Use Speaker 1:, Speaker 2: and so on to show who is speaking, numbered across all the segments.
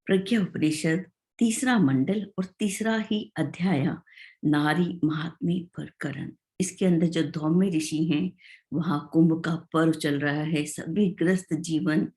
Speaker 1: प्रज्ञा उपनिषद तीसरा मंडल और तीसरा ही अध्याय नारी महात्म्य प्रकरण। इसके अंदर जो धौम्य ऋषि हैं, वहां कुंभ का पर्व चल रहा है। सभी गृहस्थ जीवन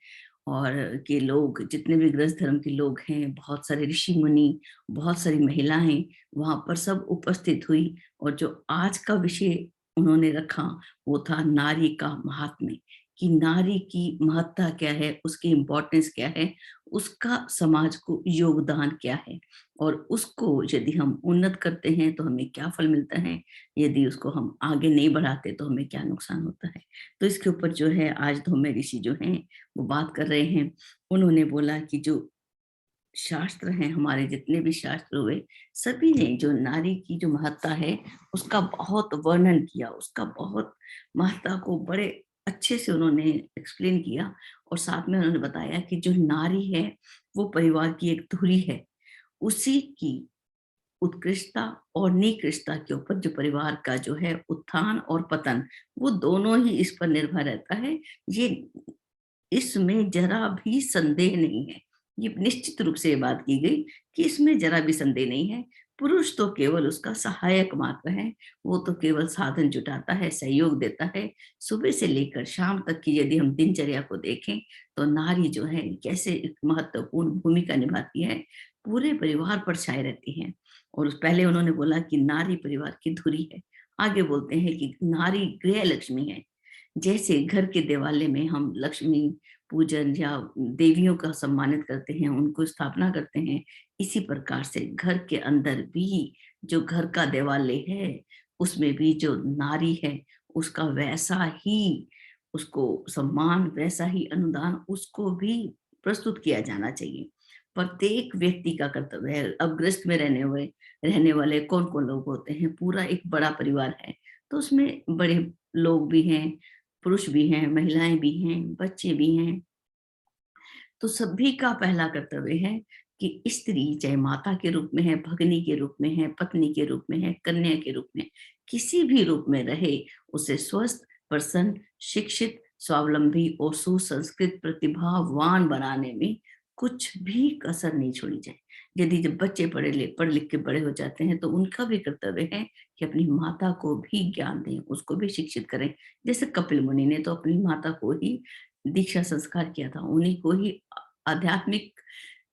Speaker 1: और के लोग, जितने भी गृहस्थ धर्म के लोग हैं, बहुत सारे ऋषि मुनि, बहुत सारी महिलाएं वहां पर सब उपस्थित हुई। और जो आज का विषय उन्होंने रखा वो था नारी का महात्म्य, कि नारी की महत्ता क्या है, उसकी इम्पोर्टेंस क्या है, उसका समाज को योगदान क्या है, और उसको यदि हम उन्नत करते हैं तो हमें क्या फल मिलता है, यदि उसको हम आगे नहीं बढ़ाते तो हमें क्या नुकसान होता है। तो इसके ऊपर जो है आज धौम्य ऋषि जो हैं वो बात कर रहे हैं। उन्होंने बोला कि जो शास्त्र हैं, हमारे जितने भी शास्त्र हुए, सभी ने जो नारी की जो महत्ता है उसका बहुत वर्णन किया, उसका बहुत महत्ता को बड़े अच्छे से उन्होंने एक्सप्लेन किया। और साथ में उन्होंने बताया कि जो नारी है वो परिवार की एक धुरी है, उसी की उत्कृष्टता और निकृष्टता के ऊपर जो परिवार का जो है उत्थान और पतन, वो दोनों ही इस पर निर्भर रहता है। ये इसमें जरा भी संदेह नहीं है। ये निश्चित रूप से ये बात की गई कि इसमें जरा भी संदेह नहीं है। पुरुष तो केवल उसका सहायक मात्र है, वो तो केवल साधन जुटाता है, सहयोग देता है। सुबह से लेकर शाम तक की यदि हम दिनचर्या को देखें तो नारी जो है कैसे एक महत्वपूर्ण भूमिका निभाती है, पूरे परिवार पर छाए रहती है। और पहले उन्होंने बोला कि नारी परिवार की धुरी है। आगे बोलते हैं कि नारी गृह लक्ष्मी है। जैसे घर के दिवाले में हम लक्ष्मी पूजन या देवियों का सम्मानित करते हैं, उनको स्थापना करते हैं, इसी प्रकार से घर के अंदर भी जो घर का दिवाले है, उसमें भी जो नारी है उसका वैसा ही, उसको सम्मान, वैसा ही अनुदान उसको भी प्रस्तुत किया जाना चाहिए। प्रत्येक व्यक्ति का कर्तव्य है। अब गृहस्थ में रहने वाले कौन कौन लोग होते हैं, पूरा एक बड़ा परिवार है, तो उसमें बड़े लोग भी हैं, पुरुष भी हैं, महिलाएं भी हैं, बच्चे भी हैं। तो सभी का पहला कर्तव्य है कि स्त्री चाहे माता के रूप में है, भगिनी के रूप में है, पत्नी के रूप में है, कन्या के रूप में, किसी भी रूप में रहे, उसे स्वस्थ, प्रसन्न, शिक्षित, स्वावलंबी और सुसंस्कृत प्रतिभावान बनाने में कुछ भी कसर नहीं छोड़ी जाए। यदि जब बच्चे पढ़ लिख के बड़े हो जाते हैं तो उनका भी कर्तव्य है कि अपनी माता को भी ज्ञान दें, उसको भी शिक्षित करें। जैसे कपिल मुनि ने तो अपनी माता को ही दीक्षा संस्कार किया था, उन्हीं को ही आध्यात्मिक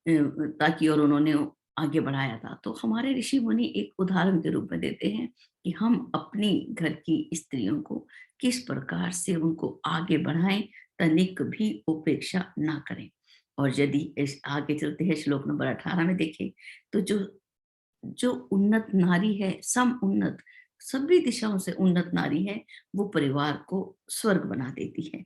Speaker 1: ताकि और उन्होंने आगे बढ़ाया था। तो हमारे ऋषि मुनि एक उदाहरण के रूप में देते हैं कि हम अपनी घर की स्त्रियों को किस प्रकार से उनको आगे बढ़ाएं, तनिक भी उपेक्षा ना करें। और यदि इस आगे चलते हैं श्लोक नंबर 18 में देखें तो जो जो उन्नत नारी है, सम उन्नत, सभी दिशाओं से उन्नत नारी है, वो परिवार को स्वर्ग बना देती है।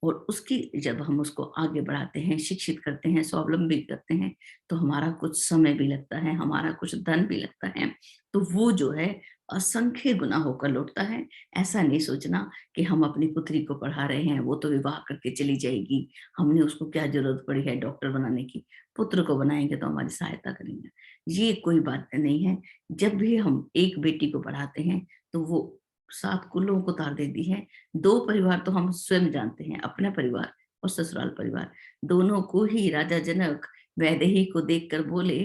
Speaker 1: और उसकी जब हम उसको आगे बढ़ाते हैं, शिक्षित करते हैं, स्वावलंबी करते हैं, तो हमारा कुछ समय भी लगता है, हमारा कुछ धन भी लगता है, तो वो जो है असंख्य गुना होकर लौटता है। ऐसा नहीं सोचना कि हम अपनी पुत्री को पढ़ा रहे हैं, वो तो विवाह करके चली जाएगी, हमने उसको क्या जरूरत पड़ी है डॉक्टर बनाने की, पुत्र को बनाएंगे तो हमारी सहायता करेंगे। ये कोई बात नहीं है। जब भी हम एक बेटी को पढ़ाते हैं तो वो 7 कुलों को तार देती है। 2 परिवार तो हम स्वयं जानते हैं, अपना परिवार और ससुराल परिवार, दोनों को ही राजा जनक वैदेही को देखकर बोले,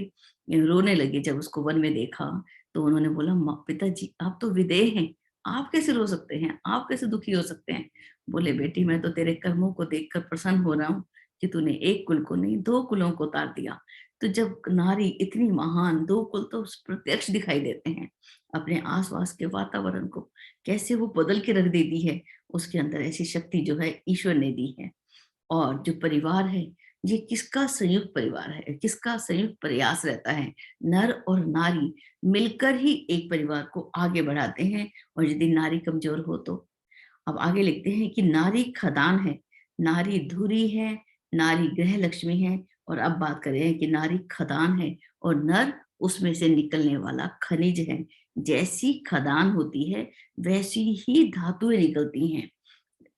Speaker 1: रोने लगे जब उसको वन में देखा। तो उन्होंने बोला, पिताजी आप तो विदेह हैं, आप कैसे रो सकते हैं, आप कैसे दुखी हो सकते हैं। बोले, बेटी मैं तो तेरे कर्मों को देखकर प्रसन्न हो रहा हूँ कि तूने एक कुल को नहीं 2 कुलों को तार दिया। तो जब नारी इतनी महान, 2 कुल तो प्रत्यक्ष दिखाई देते हैं, अपने आसपास के वातावरण को कैसे वो बदल के रख देती है, उसके अंदर ऐसी शक्ति जो है ईश्वर ने दी है। और जो परिवार है, ये किसका संयुक्त परिवार है, किसका संयुक्त प्रयास रहता है, नर और नारी मिलकर ही एक परिवार को आगे बढ़ाते हैं। और यदि नारी कमजोर हो तो, अब आगे लिखते हैं कि नारी खदान है, नारी धुरी है, नारी गृह लक्ष्मी है। और अब बात कर रहे हैं कि नारी खदान है और नर उसमें से निकलने वाला खनिज है। जैसी खदान होती है वैसी ही धातुएं निकलती हैं।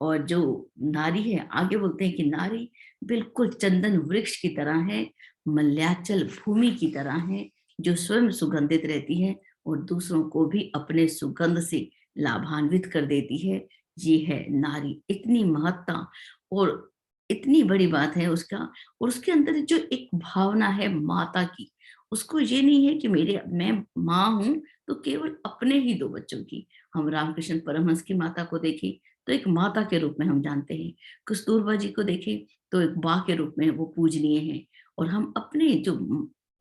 Speaker 1: और जो नारी है, आगे बोलते हैं कि नारी बिल्कुल चंदन वृक्ष की तरह है, मल्याचल भूमि की तरह है, जो स्वयं सुगंधित रहती है और दूसरों को भी अपने सुगंध से लाभान्वित कर देती है। ये है नारी। इतनी महत्ता और इतनी बड़ी बात है उसका। और उसके अंदर जो एक भावना है माता की, उसको ये नहीं है कि मेरे मैं माँ हूँ तो केवल अपने ही 2 बच्चों की। हम रामकृष्ण परमहंस की माता को देखें तो एक माता के रूप में हम जानते हैं। कस्तूरबा जी को देखें तो एक माँ के रूप में वो पूजनीय हैं। और हम अपने जो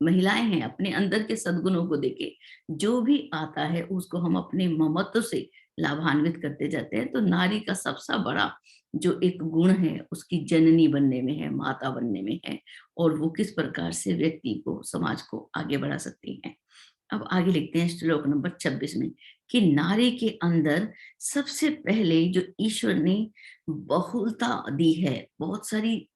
Speaker 1: महिलाएँ हैं, अपने अंदर के सद्गुणों को देखें, जो भी आता है उसको हम अपने ममत्व से लाभान्वित करते जाते हैं। तो नारी का सबसे बड़ा जो एक गुण है उसकी जननी बनने में है, माता बनने में है, और वो किस प्रकार से व्यक्ति को, समाज को आगे बढ़ा सकती है। अब आगे लिखते हैं श्लोक नंबर 26 में कि नारी के अंदर सबसे पहले जो ईश्वर ने बहुलता दी है, बहुत सारी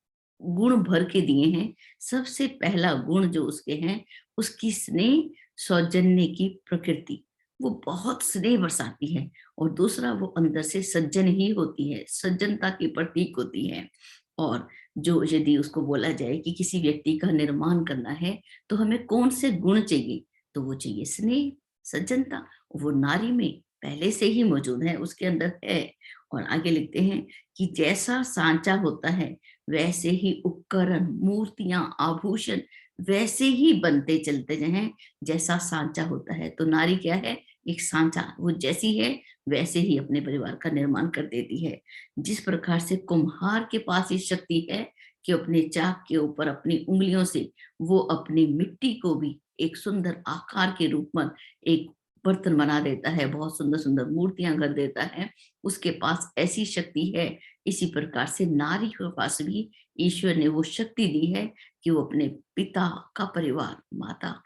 Speaker 1: गुण भर के दिए हैं। सबसे पहला गुण जो उसके हैं, उसकी स्नेह, सौजन्य की प्रकृति, वो बहुत स्नेह बरसाती है। और दूसरा वो अंदर से सज्जन ही होती है, सज्जनता की प्रतीक होती है। और जो यदि उसको बोला जाए कि किसी व्यक्ति का निर्माण करना है तो हमें कौन से गुण चाहिए, तो वो चाहिए स्नेह, सज्जनता। वो नारी में पहले से ही मौजूद है, उसके अंदर है। और आगे लिखते हैं कि जैसा सांचा होता है वैसे ही उपकरण, मूर्तियां, आभूषण वैसे ही बनते चलते हैं जैसा सांचा होता है। तो नारी क्या है? एक सांचा, वो जैसी है वैसे ही अपने परिवार का निर्माण कर देती है। जिस प्रकार से कुम्हार के पास ये शक्ति है कि अपने चाक के ऊपर अपनी उंगलियों से वो अपनी मिट्टी को भी एक सुंदर आकार के रूप में एक बर्तन बना देता है, बहुत सुंदर सुंदर मूर्तियां कर देता है, उसके पास ऐसी शक्ति है। इसी प्रकार से नारी के पास भी ईश्वर ने वो शक्ति दी है कि वो अपने पिता का परिवार, माता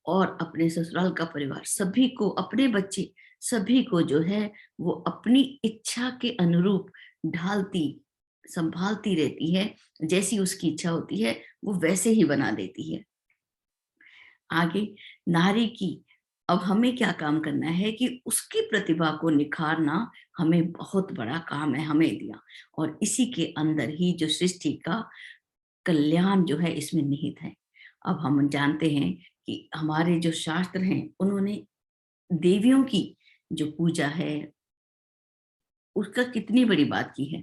Speaker 1: और अपने ससुराल का परिवार, सभी को, अपने बच्चे सभी को जो है वो अपनी इच्छा के अनुरूप ढालती, संभालती रहती है। जैसी उसकी इच्छा होती है वो वैसे ही बना देती है। आगे नारी की अब हमें क्या काम करना है कि उसकी प्रतिभा को निखारना हमें बहुत बड़ा काम है, हमें दिया। और इसी के अंदर ही जो सृष्टि का कल्याण जो है इसमें निहित है। अब हम जानते हैं कि हमारे जो शास्त्र हैं उन्होंने देवियों की जो पूजा है उसका कितनी बड़ी बात की है।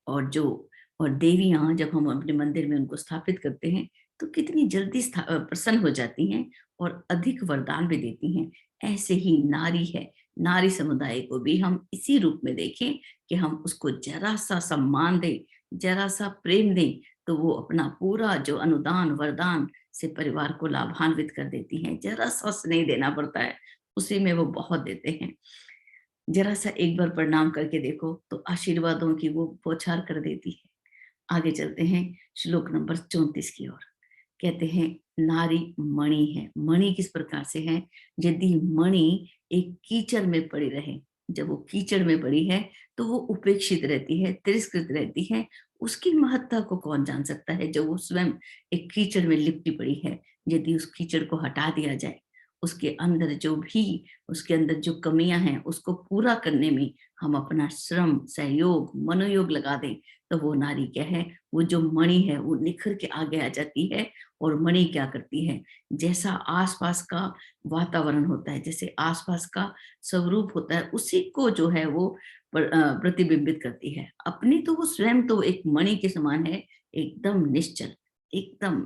Speaker 1: और जो और देवियाँ जब हम अपने मंदिर में उनको स्थापित करते हैं, तो कितनी जल्दी प्रसन्न हो जाती हैं और अधिक वरदान भी देती हैं। ऐसे ही नारी है, नारी समुदाय को भी हम इसी रूप में देखें कि हम उसको ज़रा-सा सम्मान दें, ज़रा-सा प्रेम दें, तो वो अपना पूरा जो अनुदान, वरदान से परिवार को लाभान्वित कर देती हैं। ज़रा-सा स्नेह देना पड़ता है, उसी में वो बहुत देते हैं। ज़रा-सा एक बार प्रणाम करके देखो, तो आशीर्वादों की वो बौछार कर देती है। आगे चलते हैं श्लोक नंबर 34 की ओर। कहते हैं नारी मणि है। मणि किस प्रकार से है? यदि मणि एक कीचड़ में पड़ी रहे, जब वो कीचड़ में पड़ी है तो वो उपेक्षित रहती है, तिरस्कृत रहती है। उसकी महत्ता को कौन जान सकता है जब वो स्वयं एक कीचड़ में लिपटी पड़ी है। यदि उस कीचड़ को हटा दिया जाए, उसके अंदर जो भी, उसके अंदर जो कमियां हैं उसको पूरा करने में हम अपना श्रम, सहयोग, मनोयोग लगा दें, तो वो नारी क्या है? वो जो मणि है वो निखर के आगे आ जाती है। और मणि क्या करती है? जैसा आसपास का वातावरण होता है, जैसे आसपास का स्वरूप होता है, उसी को जो है वो प्रतिबिंबित करती है। अपनी तो वो स्वयं तो एक मणि के समान है, एकदम निश्चल, एकदम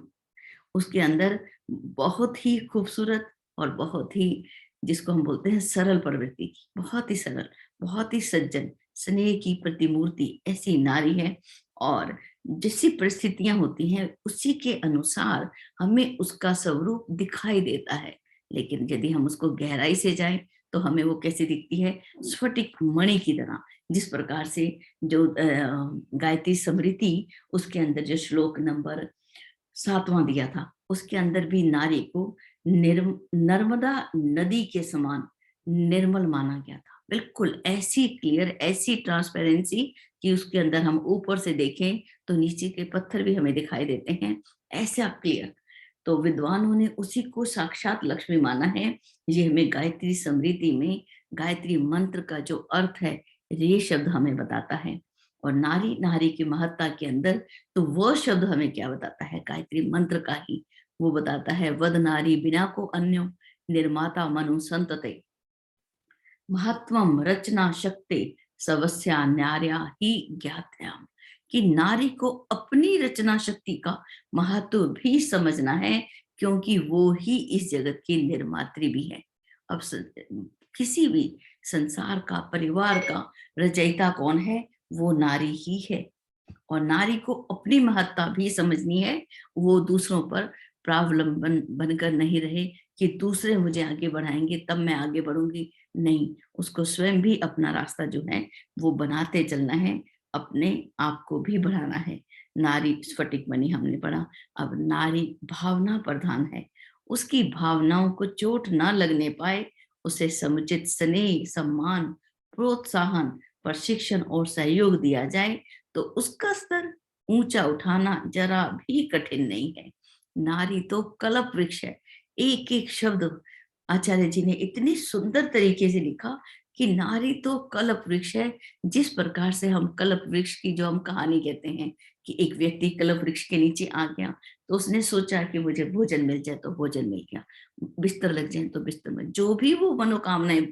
Speaker 1: उसके अंदर बहुत ही खूबसूरत और बहुत ही, जिसको हम बोलते हैं सरल प्रवृत्ति की, बहुत ही सरल, बहुत ही सज्जन, स्नेह की प्रतिमूर्ति ऐसी नारी है। और जैसी परिस्थितियां होती हैं उसी के अनुसार हमें उसका स्वरूप दिखाई देता है। लेकिन यदि हम उसको गहराई से जाएं तो हमें वो कैसी दिखती है? स्फटिक मणि की तरह। जिस प्रकार से जो गायत्री स्मृति, उसके अंदर जो श्लोक नंबर 7वां दिया था, उसके अंदर भी नारी को नर्मदा नदी के समान निर्मल माना गया था। बिल्कुल ऐसी क्लियर, ऐसी ट्रांसपेरेंसी कि उसके अंदर हम ऊपर से देखें तो नीचे के पत्थर भी हमें दिखाई देते हैं, ऐसा क्लियर। तो विद्वानों ने उसी को साक्षात लक्ष्मी माना है। ये हमें गायत्री स्मृति में गायत्री मंत्र का जो अर्थ है, ये शब्द हमें बताता है। और नारी, नारी की महत्ता के अंदर तो वो शब्द हमें क्या बताता है? गायत्री मंत्र का ही वो बताता है, वद नारी बिना को अन्यो, निर्माता मनु संतते, महत्वम रचना शक्ति, सवस्या न्यार्या ही ज्ञात्याम। कि नारी को अपनी रचना शक्ति का महत्व भी समझना है, क्योंकि वो ही इस जगत की निर्मात्री भी है। अब किसी भी संसार का, परिवार का रचयिता कौन है? वो नारी ही है। और नारी को अपनी महत्ता भी समझनी है। वो दूसरों पर प्रावलंबन बनकर नहीं रहे कि दूसरे मुझे आगे बढ़ाएंगे तब मैं आगे बढ़ूंगी। नहीं, उसको स्वयं भी अपना रास्ता जो है वो बनाते चलना है, अपने आप को भी बढ़ाना है। नारी स्फटिक मणि हमने पढ़ा। अब नारी भावना प्रधान है। उसकी भावनाओं को चोट ना लगने पाए, उसे समुचित स्नेह, सम्मान, प्रोत्साहन, प्रशिक्षण और सहयोग दिया जाए तो उसका स्तर ऊंचा उठाना जरा भी कठिन नहीं है। नारी तो कल्प वृक्ष है। एक एक शब्द आचार्य जी ने इतनी सुंदर तरीके से लिखा कि नारी तो कल्प वृक्ष है। जिस प्रकार से हम कल्प वृक्ष की जो हम कहानी कहते हैं कि एक व्यक्ति कल्प वृक्ष के नीचे आ गया तो उसने सोचा कि मुझे भोजन मिल जाए तो भोजन मिल गया, बिस्तर लग जाए तो बिस्तर में, जो भी वो मनोकामनाएं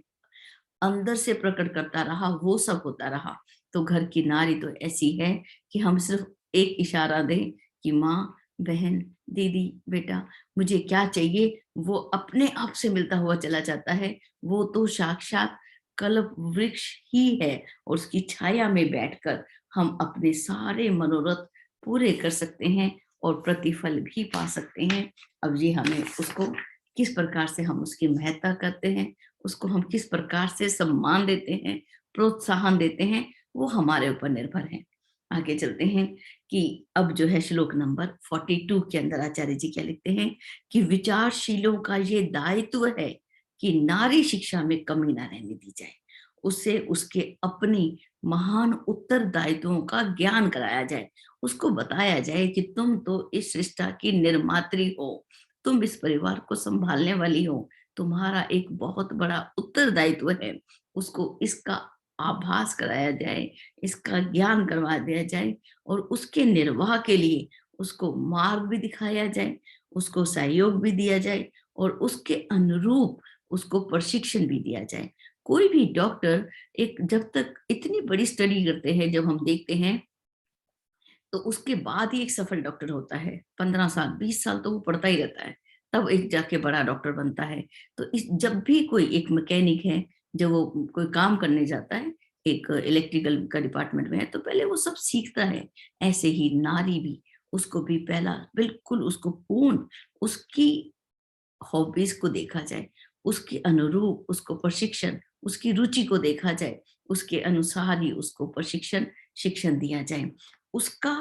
Speaker 1: अंदर से प्रकट करता रहा वो सब होता रहा। तो घर की नारी तो ऐसी है कि हम सिर्फ एक इशारा दें कि माँ, बहन, दीदी, बेटा मुझे क्या चाहिए, वो अपने आप से मिलता हुआ चला जाता है। वो तो साक्षात कल्प वृक्ष ही है और उसकी छाया में बैठकर हम अपने सारे मनोरथ पूरे कर सकते हैं और प्रतिफल भी पा सकते हैं। अब ये हमें उसको किस प्रकार से हम उसकी महत्ता करते हैं, उसको हम किस प्रकार से सम्मान देते हैं, प्रोत्साहन देते हैं, वो हमारे ऊपर निर्भर है। आगे चलते हैं कि अब जो है श्लोक नंबर 42 के अंदर आचार्य जी क्या लिखते हैं कि विचारशीलों का ये दायित्व है कि नारी शिक्षा में कमी ना रहने दी जाए, उसे उसके अपनी महान उत्तरदायित्वों का ज्ञान कराया जाए, उसको बताया जाए कि तुम तो इस सृष्टि की निर्मात्री हो, तुम इस परिवार को संभालने वाली हो, तुम्हारा एक बहुत बड़ा उत्तरदायित्व है। उसको इसका आभास कराया जाए, इसका ज्ञान करवा दिया जाए और उसके निर्वाह के लिए उसको मार्ग भी दिखाया जाए, उसको सहयोग भी दिया जाए और उसके अनुरूप उसको प्रशिक्षण भी दिया जाए। कोई भी डॉक्टर एक जब तक इतनी बड़ी स्टडी करते हैं, जब हम देखते हैं तो उसके बाद ही एक सफल डॉक्टर होता है। 15 साल 20 साल तो वो पढ़ता ही रहता है, तब एक जाके बड़ा डॉक्टर बनता है। तो इस जब भी कोई एक मैकेनिक है, जब वो कोई काम करने जाता है, एक इलेक्ट्रिकल का डिपार्टमेंट में है, तो पहले वो सब सीखता है। ऐसे ही नारी भी, उसको भी पहला बिल्कुल उसको पूर्ण उसकी हॉबीज को देखा जाए, उसके अनुरूप उसको प्रशिक्षण, उसकी रुचि को देखा जाए, उसके अनुसार ही उसको प्रशिक्षण शिक्षण दिया जाए। उसका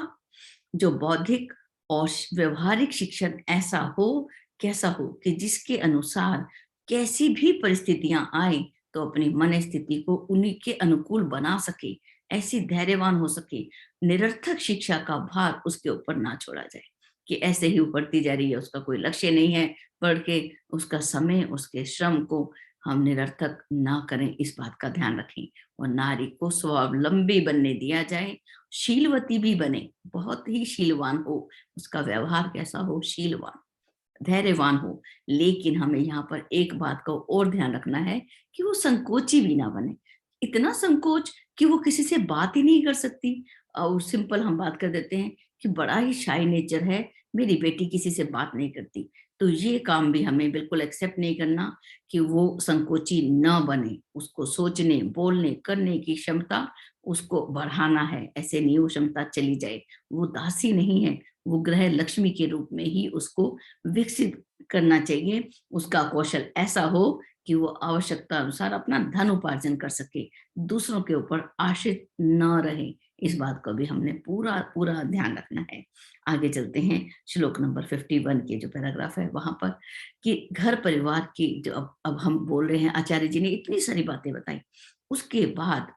Speaker 1: जो बौद्धिक और व्यवहारिक शिक्षण ऐसा हो, कैसा हो कि जिसके अनुसार कैसी भी परिस्थितियां आए तो अपनी मन स्थिति को उन्हीं के अनुकूल बना सके, ऐसी धैर्यवान हो सके। निरर्थक शिक्षा का भार उसके ऊपर ना छोड़ा जाए कि ऐसे ही बढ़ती जा रही है, उसका कोई लक्ष्य नहीं है, पढ़ के उसका समय, उसके श्रम को हम निरर्थक ना करें, इस बात का ध्यान रखें। और नारी को स्वावलंबी बनने दिया जाए, शीलवती भी बने, बहुत ही शीलवान हो, उसका व्यवहार कैसा हो, शीलवान, धैर्यवान हो। लेकिन हमें यहाँ पर एक बात का और ध्यान रखना है कि वो संकोची भी ना बने, इतना संकोच कि वो किसी से बात ही नहीं कर सकती। और सिंपल हम बात कर देते हैं कि बड़ा ही शाई नेचर है, मेरी बेटी किसी से बात नहीं करती। तो ये काम भी हमें बिल्कुल एक्सेप्ट नहीं करना कि वो संकोची न बने, उसको सोचने, बोलने, करने की क्षमता उसको बढ़ाना है। ऐसे नहीं वो क्षमता चली जाए, वो दासी नहीं है, वो ग्रह लक्ष्मी के रूप में ही उसको विकसित करना चाहिए। उसका कौशल ऐसा हो कि वो आवश्यकता अनुसार अपना धन उपार्जन कर सके, दूसरों के ऊपर आश्रित न रहे। इस बात को भी हमने पूरा पूरा ध्यान रखना है। आगे चलते हैं श्लोक नंबर 51 के जो पैराग्राफ है वहां पर कि घर परिवार की जो अब हम बोल रहे हैं, आचार्य जी ने इतनी सारी बातें बताई। उसके बाद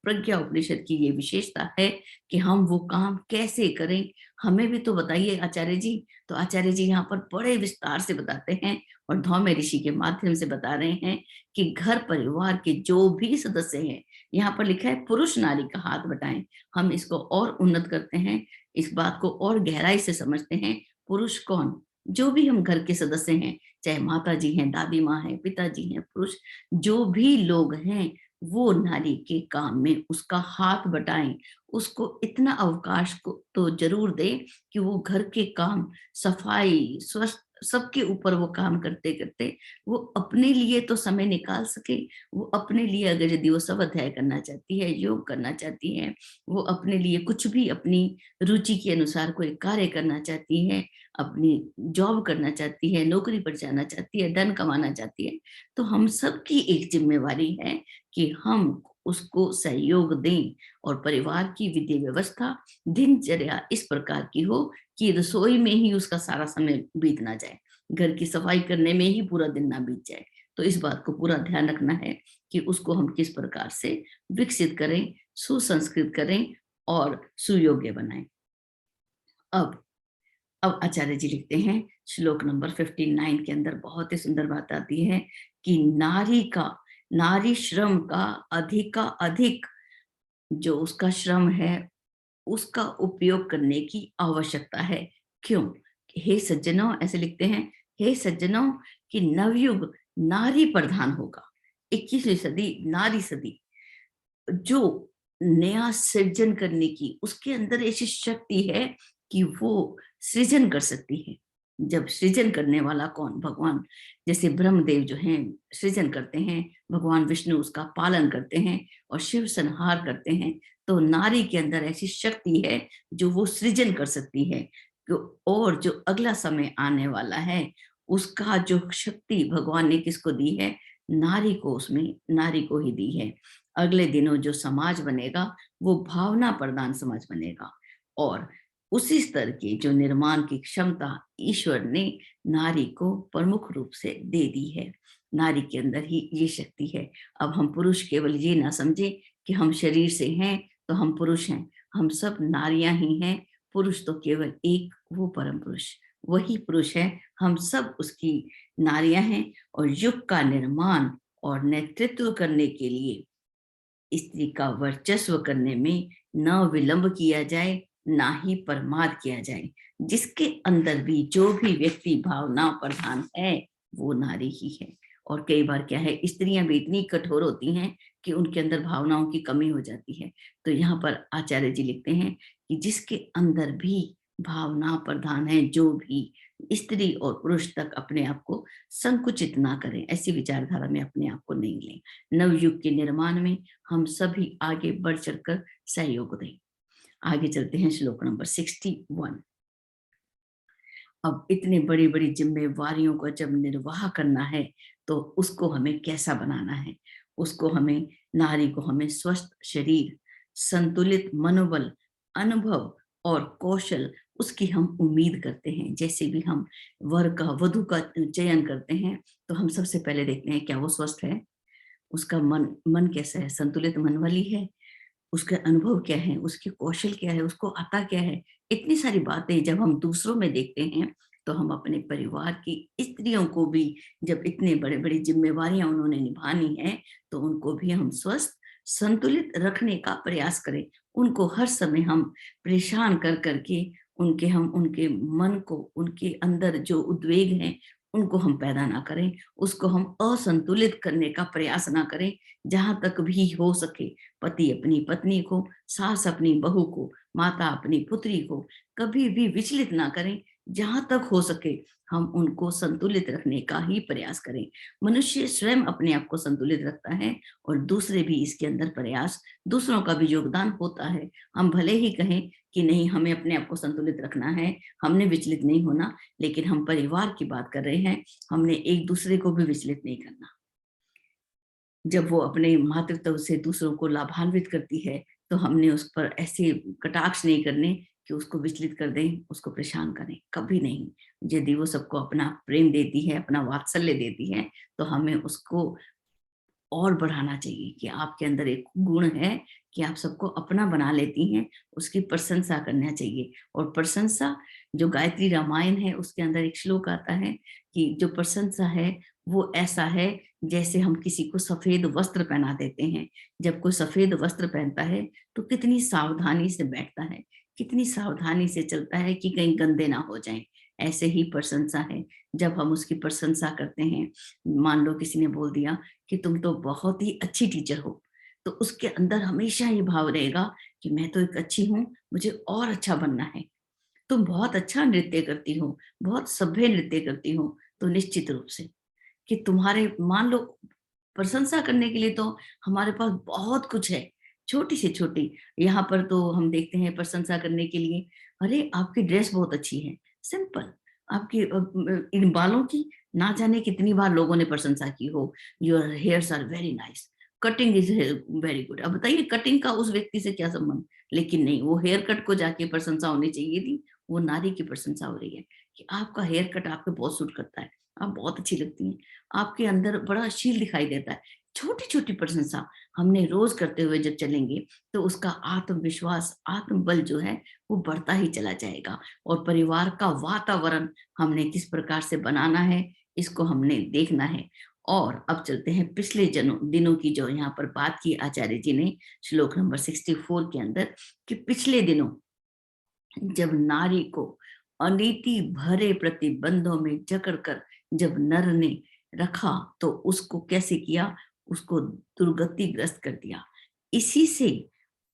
Speaker 1: प्रज्ञा उपनिषद की ये विशेषता है कि हम वो काम कैसे करें, हमें भी तो बताइए आचार्य जी। तो आचार्य जी यहाँ पर बड़े विस्तार से बताते हैं और धौम्य ऋषि के माध्यम से बता रहे हैं कि घर परिवार के जो भी सदस्य हैं, यहाँ पर लिखा है पुरुष नारी का हाथ बटाएं। हम इसको और उन्नत करते हैं, इस बात को और गहराई से समझते हैं। पुरुष कौन? जो भी हम घर के सदस्य हैं, चाहे माता जी हैं, दादी माँ है, पिताजी हैं, पुरुष जो भी लोग हैं, वो नारी के काम में उसका हाथ बटाएं, उसको इतना अवकाश को तो जरूर दे कि वो घर के काम, सफाई, स्वस्थ, सबके ऊपर वो काम करते करते वो अपने लिए तो समय निकाल सके। वो अपने लिए अगर यदि वो स्वाध्याय करना चाहती है, योग करना चाहती है, वो अपने लिए कुछ भी अपनी रुचि के अनुसार कोई कार्य करना चाहती है, अपनी जॉब करना चाहती है, नौकरी पर जाना चाहती है, धन कमाना चाहती है, तो हम सबकी एक जिम्मेवारी है कि हम उसको सहयोग दें और परिवार की विधि व्यवस्था, दिनचर्या इस प्रकार की हो कि रसोई में ही उसका सारा समय बीत ना जाए, घर की सफाई करने में ही पूरा दिन ना बीत जाए। तो इस बात को पूरा ध्यान रखना है कि उसको हम किस प्रकार से विकसित करें, सुसंस्कृत करें और सुयोग्य बनाएं। अब अब आचार्य जी लिखते हैं श्लोक नंबर 59 के अंदर बहुत ही सुंदर बात आती है कि नारी श्रम का अधिक जो उसका श्रम है उसका उपयोग करने की आवश्यकता है। क्यों? हे सज्जनों, ऐसे लिखते हैं, हे सज्जनों कि नवयुग नारी प्रधान होगा। 21वीं सदी नारी सदी, जो नया सृजन करने की उसके अंदर ऐसी शक्ति है कि वो सृजन कर सकती है। जब सृजन करने वाला कौन? भगवान। जैसे ब्रह्मदेव जो हैं सृजन करते हैं, भगवान विष्णु उसका पालन करते हैं और शिव संहार करते हैं। तो नारी के अंदर ऐसी शक्ति है जो वो सृजन कर सकती है। और जो अगला समय आने वाला है उसका जो शक्ति भगवान ने किसको दी है? नारी को, उसमें नारी को ही दी है। अगले दिनों जो समाज बनेगा वो भावना प्रधान समाज बनेगा और उसी स्तर के जो निर्माण की क्षमता ईश्वर ने नारी को प्रमुख रूप से दे दी है। नारी के अंदर ही ये शक्ति है। अब हम पुरुष केवल ये ना समझे कि हम शरीर से हैं तो हम पुरुष हैं, हम सब नारियां ही हैं। पुरुष तो केवल एक, वो परम पुरुष, वही पुरुष है। हम सब उसकी नारियां हैं और युग का निर्माण और नेतृत्व करने के लिए स्त्री का वर्चस्व करने में न विलंब किया जाए, ना ही प्रमाद किया जाए। जिसके अंदर भी जो भी व्यक्ति भावना प्रधान है वो नारी ही है। और कई बार क्या है, स्त्रियां भी इतनी कठोर होती हैं कि उनके अंदर भावनाओं की कमी हो जाती है। तो यहाँ पर आचार्य जी लिखते हैं कि जिसके अंदर भी भावना प्रधान है, जो भी स्त्री और पुरुष तक अपने आप को संकुचित ना करें, ऐसी विचारधारा में अपने आप को नहीं लें। नवयुग के निर्माण में हम सभी आगे बढ़ चढ़कर सहयोग दें। आगे चलते हैं श्लोक नंबर 61। अब इतनी बड़ी बड़ी जिम्मेवारियों को जब निर्वाह करना है तो उसको हमें कैसा बनाना है? उसको हमें, नारी को हमें स्वस्थ शरीर, संतुलित मनोबल, अनुभव और कौशल उसकी हम उम्मीद करते हैं। जैसे भी हम वर का, वधु का चयन करते हैं तो हम सबसे पहले देखते हैं क्या वो स्वस्थ है, उसका मन मन कैसा है, संतुलित मन वाली है, उसके अनुभव क्या है, उसके कौशल क्या है, उसको आता क्या है। इतनी सारी बातें जब हम दूसरों में देखते हैं तो हम अपने परिवार की स्त्रियों को भी, जब इतने बड़े बड़ी जिम्मेवारियां उन्होंने निभानी है तो उनको भी हम स्वस्थ संतुलित रखने का प्रयास करें। उनको हर समय हम परेशान कर करके उनके मन को, उनके अंदर जो उद्वेग हैं उनको हम पैदा ना करें, उसको हम असंतुलित करने का प्रयास ना करें। जहां तक भी हो सके पति अपनी पत्नी को, सास अपनी बहू को, माता अपनी पुत्री को कभी भी विचलित ना करें। जहां तक हो सके हम उनको संतुलित रखने का ही प्रयास करें। मनुष्य स्वयं अपने आप को संतुलित रखता है और दूसरे भी इसके अंदर प्रयास, दूसरों का भी योगदान होता है। हम भले ही कहें कि नहीं हमें अपने आप को संतुलित रखना है, हमने विचलित नहीं होना, लेकिन हम परिवार की बात कर रहे हैं, हमने एक दूसरे को भी विचलित नहीं करना। जब वो अपने मातृत्व से दूसरों को लाभान्वित करती है तो हमने उस पर ऐसे कटाक्ष नहीं करने कि उसको विचलित कर दें, उसको परेशान करें, कभी नहीं। यदि वो सबको अपना प्रेम देती है, अपना वात्सल्य देती है तो हमें उसको और बढ़ाना चाहिए कि आपके अंदर एक गुण है कि आप सबको अपना बना लेती हैं, उसकी प्रशंसा करना चाहिए। और प्रशंसा, जो गायत्री रामायण है उसके अंदर एक श्लोक आता है कि जो प्रशंसा है वो ऐसा है जैसे हम किसी को सफेद वस्त्र पहना देते हैं। जब कोई सफेद वस्त्र पहनता है तो कितनी सावधानी से बैठता है, कितनी सावधानी से चलता है कि कहीं गंदे ना हो जाएं। ऐसे ही प्रशंसा है, जब हम उसकी प्रशंसा करते हैं, मान लो किसी ने बोल दिया कि तुम तो बहुत ही अच्छी टीचर हो, तो उसके अंदर हमेशा ये भाव रहेगा कि मैं तो एक अच्छी हूँ, मुझे और अच्छा बनना है। तुम बहुत अच्छा नृत्य करती हो, बहुत सभ्य नृत्य करती हो, तो निश्चित रूप से कि तुम्हारे मान लो प्रशंसा करने के लिए तो हमारे पास बहुत कुछ है, छोटी से छोटी। यहाँ पर तो हम देखते हैं प्रशंसा करने के लिए, अरे आपकी ड्रेस बहुत अच्छी है, सिंपल। आपकी इन बालों की ना जाने कितनी बार लोगों ने प्रशंसा की हो, your hairs are very nice, cutting is very good. अब बताइए कटिंग का उस व्यक्ति से क्या संबंध? लेकिन नहीं, वो हेयर कट को जाके प्रशंसा होनी चाहिए थी, वो नारी की प्रशंसा हो रही है कि आपका हेयर कट आप पे बहुत सूट करता है, आप बहुत अच्छी लगती हैं, आपके अंदर बड़ा शील दिखाई देता है। छोटी-छोटी प्रशंसा हमने रोज करते हुए जब चलेंगे, तो उसका आत्मविश्वास, आत्मबल जो है, वो बढ़ता ही चला जाएगा। और परिवार का वातावरण हमने किस प्रकार से बनाना है, इसको हमने देखना है। और अब चलते हैं पिछले दिनों की, जो यहाँ पर बात की आचार्य जी ने श्लोक नंबर 64 के अंदर, कि पिछले दिनों जब नारी को अनीति भरे प्रतिबंधों में जकड़ कर जब नर ने रखा, तो उसको कैसे किया? उसको दुर्गतिग्रस्त कर दिया। इसी से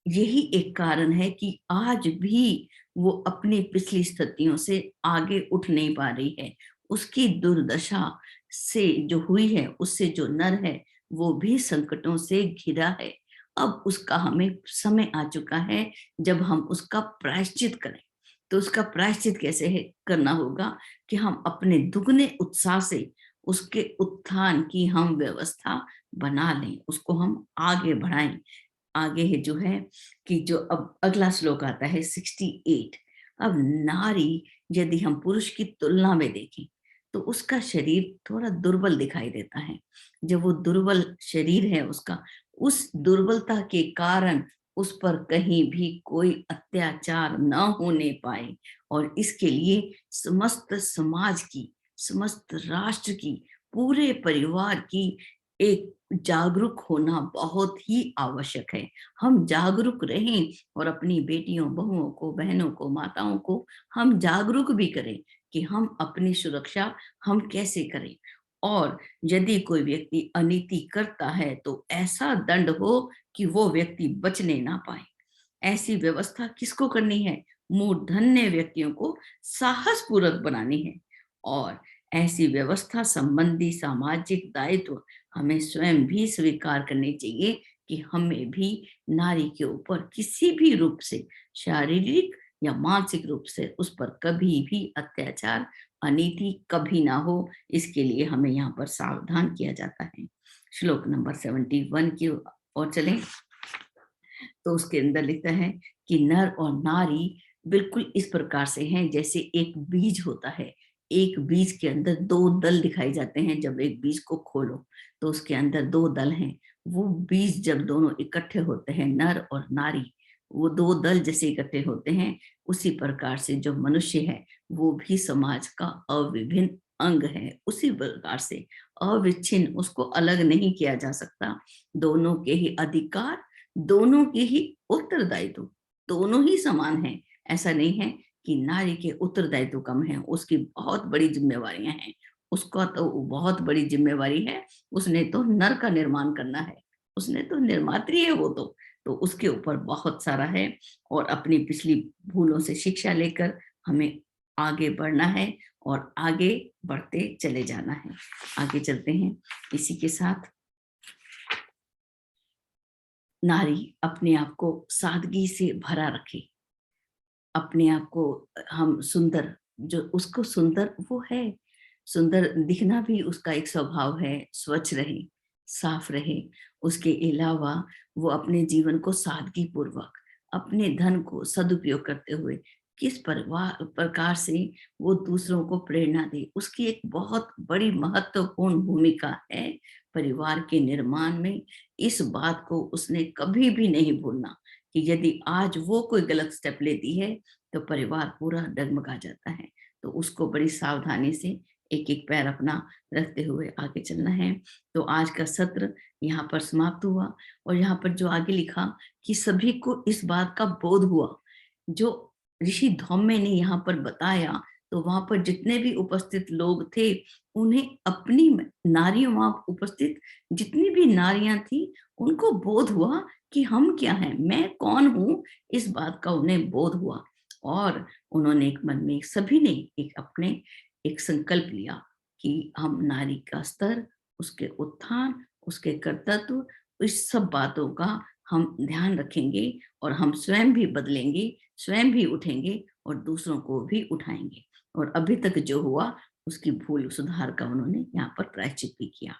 Speaker 1: यही एक कारण है कि आज भी वो अपनी पिछली स्थितियों से आगे उठ नहीं पा रही है। उसकी दुर्दशा से जो हुई है, उससे जो नर है, वो भी संकटों से घिरा है। अब उसका हमें समय आ चुका है जब हम उसका प्रायश्चित करें। तो उसका प्रायश्चित कैसे है करना होगा? कि हम अपने दुगने उत्साह से उसके उत्थान की हम व्यवस्था बना लें, उसको हम आगे बढ़ाएं। आगे है जो है कि जो अब अगला श्लोक आता है 68। अब नारी यदि हम पुरुष की तुलना में देखें, तो उसका शरीर थोड़ा दुर्बल दिखाई देता है। जब वो दुर्बल शरीर है उसका, उस दुर्बलता के कारण उस पर कहीं भी कोई अत्याचार न होने पाए, और इसके लिए समस्त समाज की, समस्त राष्ट्र की, पूरे परिवार की एक जागरूक होना बहुत ही आवश्यक है। हम जागरूक रहें और अपनी बेटियों, बहुओं को, बहनों को, माताओं को हम जागरूक भी करें कि हम अपनी सुरक्षा हम कैसे करें। और यदि कोई व्यक्ति अनीति करता है, तो ऐसा दंड हो कि वो व्यक्ति बचने ना पाए। ऐसी व्यवस्था किसको करनी है? मूर्धन्य व्यक्तियों को साहस पूर्वक बनानी है। और ऐसी व्यवस्था संबंधी सामाजिक दायित्व हमें स्वयं भी स्वीकार करने चाहिए कि हमें भी नारी के ऊपर किसी भी रूप से, शारीरिक या मानसिक रूप से, उस पर कभी भी अत्याचार, अनीति कभी ना हो। इसके लिए हमें यहाँ पर सावधान किया जाता है। श्लोक नंबर 71 की ओर चलें, तो उसके अंदर लिखता है कि नर और नारी बिल्कुल इस प्रकार से हैं जैसे एक बीज होता है। एक बीज के अंदर दो दल दिखाई जाते हैं। जब एक बीज को खोलो तो उसके अंदर दो दल हैं। वो बीज जब दोनों इकट्ठे होते हैं, नर और नारी, वो दो दल जैसे इकट्ठे होते हैं, उसी प्रकार से जो मनुष्य है वो भी समाज का अविभिन्न अंग है। उसी प्रकार से अविच्छिन्न, उसको अलग नहीं किया जा सकता। दोनों के ही अधिकार, दोनों के ही उत्तरदायित्व, दोनों ही समान हैं। ऐसा नहीं है कि नारी के उत्तरदायित्व कम है, उसकी बहुत बड़ी जिम्मेवारियां हैं। उसका तो बहुत बड़ी जिम्मेवारी है, उसने तो नर का निर्माण करना है, उसने तो निर्मात्री है वो तो उसके ऊपर बहुत सारा है। और अपनी पिछली भूलों से शिक्षा लेकर हमें आगे बढ़ना है और आगे बढ़ते चले जाना है। आगे चलते हैं। इसी के साथ नारी अपने आप को सादगी से भरा रखे, अपने आप को हम सुंदर, जो उसको सुंदर वो है, सुंदर दिखना भी उसका एक स्वभाव है। स्वच्छ रहे, साफ रहे। उसके अलावा वो अपने जीवन को सादगी पूर्वक, अपने धन को सदुपयोग करते हुए किस प्रकार से वो दूसरों को प्रेरणा दे, उसकी एक बहुत बड़ी महत्वपूर्ण भूमिका है परिवार के निर्माण में। इस बात को उसने कभी भी नहीं भूलना कि यदि आज वो कोई गलत स्टेप लेती है तो परिवार पूरा डगमगा जाता है। तो उसको बड़ी सावधानी से एक एक पैर अपना रखते हुए आगे चलना है। तो आज का सत्र यहाँ पर समाप्त हुआ। और यहाँ पर जो आगे लिखा कि सभी को इस बात का बोध हुआ, जो ऋषि धौम्य ने यहाँ पर बताया, तो वहां पर जितने भी उपस्थित लोग थे उन्हें अपनी नारियों वहां उपस्थित जितनी भी नारियां थी, उनको बोध हुआ कि हम क्या हैं, मैं कौन हूं, इस बात का उन्हें बोध हुआ। और उन्होंने एक मन में, सभी ने एक अपने एक संकल्प लिया कि हम नारी का स्तर, उसके उत्थान, उसके कर्तव्य, इस सब बातों का हम ध्यान रखेंगे और हम स्वयं भी बदलेंगे, स्वयं भी उठेंगे और दूसरों को भी उठाएंगे। और अभी तक जो हुआ उसकी भूल सुधार का उन्होंने यहाँ पर प्रायश्चित भी किया।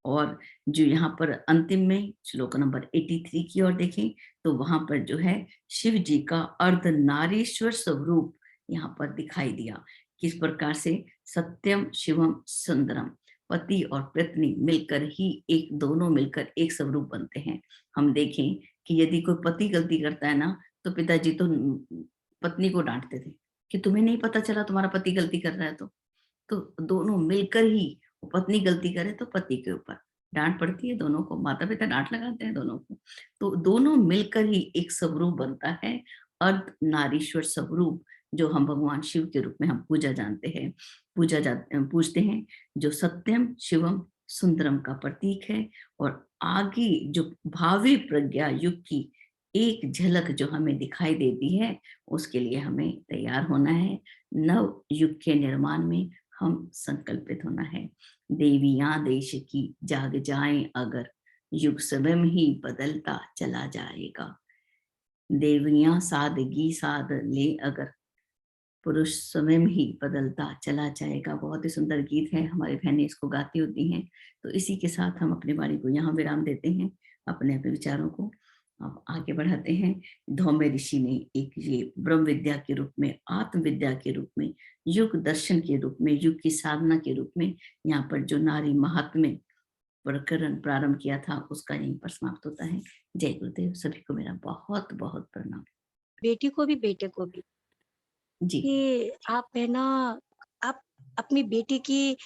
Speaker 1: और जो यहाँ पर अंतिम में श्लोक नंबर 83 की ओर देखें तो वहां पर जो है शिव जी का अर्धनारीश्वर स्वरूप यहाँ पर दिखाई दिया। किस प्रकार से सत्यम शिवम सुंदरम, पति और पत्नी मिलकर ही एक, दोनों मिलकर एक स्वरूप बनते हैं। हम देखें कि यदि कोई पति गलती करता है ना, तो पिताजी तो पत्नी को डांटते थे कि तुम्हें नहीं पता चला तुम्हारा पति गलती कर रहा है। तो दोनों मिलकर ही, पत्नी गलती करे तो पति के ऊपर डांट पड़ती है, दोनों को माता पिता डांट लगाते हैं दोनों को। तो दोनों मिलकर ही एक स्वरूप बनता है, अर्ध नारीश्वर स्वरूप, जो हम भगवान शिव के रूप में हम पूजते हैं, जो सत्यम शिवम सुंदरम का प्रतीक है। और आगे जो भावी प्रज्ञा युग की एक झलक जो हमें दिखाई देती है, उसके लिए हमें तैयार होना है। नव युग के निर्माण में हम संकल्पित होना है। देवियां देश की जाग जाएं अगर, युग स्वयं ही बदलता चला जाएगा। देवियां सादगी साध ले अगर, पुरुष स्वयं ही बदलता चला जाएगा। बहुत ही सुंदर गीत है, हमारी बहनें इसको गाती होती हैं। तो इसी के साथ हम अपनी वाणी को यहाँ विराम देते हैं, अपने अपने विचारों को अब आगे बढ़ाते हैं। धौम्य ऋषि ने एक ये ब्रह्म विद्या के रूप में, आत्म विद्या के रूप में, युग दर्शन के रूप में, युग की साधना के रूप में यहाँ पर जो नारी महात्म्य प्रकरण प्रारंभ किया था, उसका यहीं पर समाप्त होता है। जय गुरुदेव। सभी को मेरा बहुत बहुत प्रणाम।
Speaker 2: बेटी को भी, बेटे को भी,
Speaker 1: जी।
Speaker 2: कि आप है ना, आप अपनी बेटी की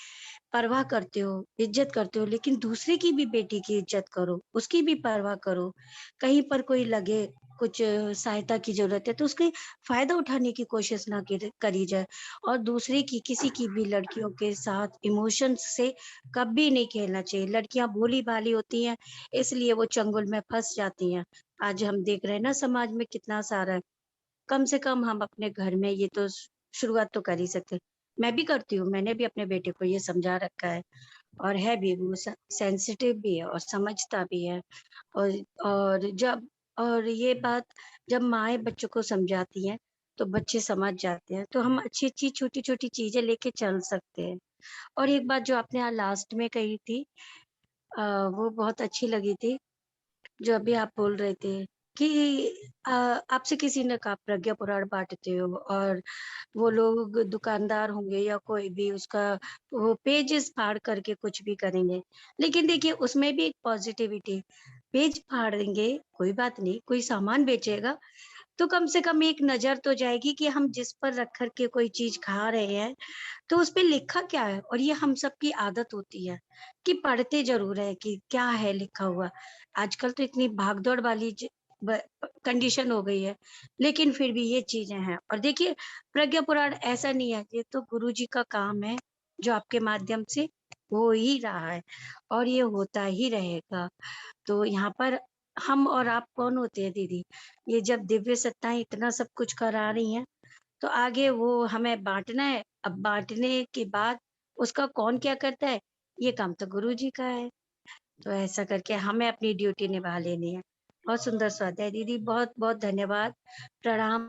Speaker 2: परवाह करते हो, इज़्ज़त करते हो, लेकिन दूसरे की भी बेटी की इज़्ज़त करो, उसकी भी परवाह करो। कहीं पर कोई लगे कुछ सहायता की ज़रूरत है, तो उसके फ़ायदा उठाने की कोशिश ना करी जाए। और दूसरे की, किसी की भी लड़कियों के साथ इमोशंस से कभी नहीं खेलना चाहिए। लड़कियाँ भोली-भाली होती हैं, इसलिए वो चंगुल में फँस जाती हैं। आज हम देख रहे हैं ना समाज में कितना सारा है। कम से कम हम अपने घर में ये तो शुरुआत तो कर ही सकते हैं। मैं भी करती हूँ, मैंने भी अपने बेटे को ये समझा रखा है, और है भी वो सेंसिटिव भी है और समझता भी है। और और जब और ये बात जब माएँ बच्चों को समझाती हैं, तो बच्चे समझ जाते हैं। तो हम अच्छी-अच्छी, छोटी-छोटी चीज़ें लेके चल सकते हैं। और एक बात जो आपने यहाँ लास्ट में कही थी, अ, वो बहुत अच्छी लगी थी। जो अभी आप बोल रहे थे कि आपसे किसी ने कहा प्रज्ञा पुराण बाँटते हो, और वो लोग दुकानदार होंगे या कोई भी उसका वो पेजेज़ फाड़ करके कुछ भी करेंगे। लेकिन देखिए उसमें भी एक पॉज़िटिविटी, पेज फाड़ेंगे कोई बात नहीं, कोई सामान बेचेगा तो कम से कम एक नज़र तो जाएगी कि हम जिस पर रख कर के कोई चीज़ खा रहे हैं, तो उसपे लिखा क्या है? और ये हम सबकी आदत होती है कि पढ़ते ज़रूर है कि क्या है लिखा हुआ। आजकल तो इतनी भाग-दौड़ वाली कंडीशन हो गई है, लेकिन फिर भी ये चीज़ें हैं। और देखिए प्रज्ञा पुराण ऐसा नहीं है, ये तो गुरु जी का काम है, जो आपके माध्यम से हो ही रहा है और ये होता ही रहेगा। तो यहाँ पर हम और आप कौन होते हैं दीदी? ये जब दिव्य सत्ताएँ इतना सब कुछ करा रही हैं, तो आगे वो हमें बाँटना है। अब बाँटने के बाद उसका कौन क्या करता है, ये काम तो गुरु जी का है। तो ऐसा करके हमें अपनी ड्यूटी निभा लेनी है। बहुत सुंदर स्वाध्याय दीदी, बहुत-बहुत धन्यवाद। प्रणाम।